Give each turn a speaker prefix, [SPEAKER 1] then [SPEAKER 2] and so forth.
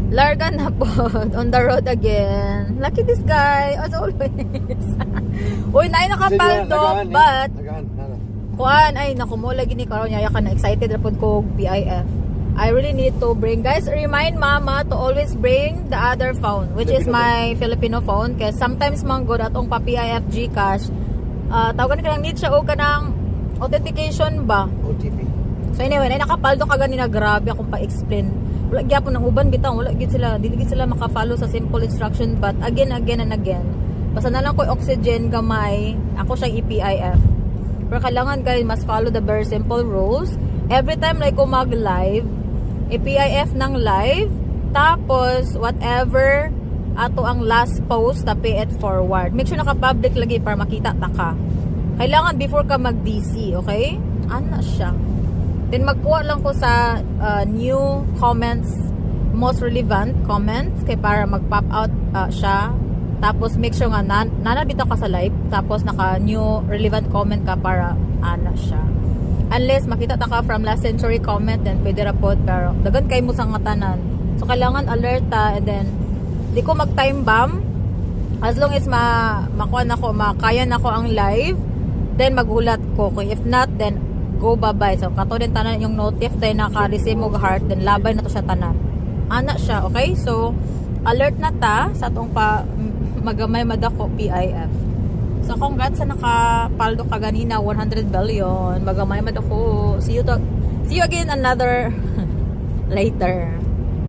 [SPEAKER 1] Larga na po. On the road again. Lucky this guy. As always. Uy, naay nakapaldo. But, kuan, ay, naku mo, lagi ni Karon. Yaya ka na excited rapod ko PIF. I really need to bring. Guys, remind mama to always bring the other phone. Which is my Filipino phone. Kaya sometimes manggod atong pa PIF Gcash. Tawagan ka lang need siya o ka ng authentication ba?
[SPEAKER 2] OTP.
[SPEAKER 1] So anyway, ay nakapaldo ka ganina. Grabe akong pa-explain. Wala gyapon ng uban bitang, wala gid sila, dili gid sila maka-follow sa simple instruction, but again and again. Basta na lang ko oxygen gamay, ako siyang EPIF. Pero kailangan kayo mas follow the very simple rules. Every time like ko mag-live, EPIF ng live, tapos whatever ato ang last post, pay it forward. Make sure naka-public lagi para makita ta ka. Kailangan before ka mag-DC, okay? Ano siya? Then magkuha lang ko sa new comments, most relevant comments, kay para mag-pop out siya. Tapos make sure nga nanabitaw ka sa live, tapos naka new relevant comment ka para ana siya. Unless makita ta ka from last century comment, then pwede rapod, pero dagan kay mo sa ngatanan. So kailangan alerta, and then di ko mag time bomb as long as makuha na ko, makaya na ko ang live, then magulat ko. If not, then go bye-bye. So kato din tanan yung notif day naka-receive og heart, then labay na to siya tanan. Ana siya, okay? So alert na ta sa atong pa magamay madako PIF. So congrats sa nakapaldo ka ganina 100 billion. Magamay madako. See you again another later.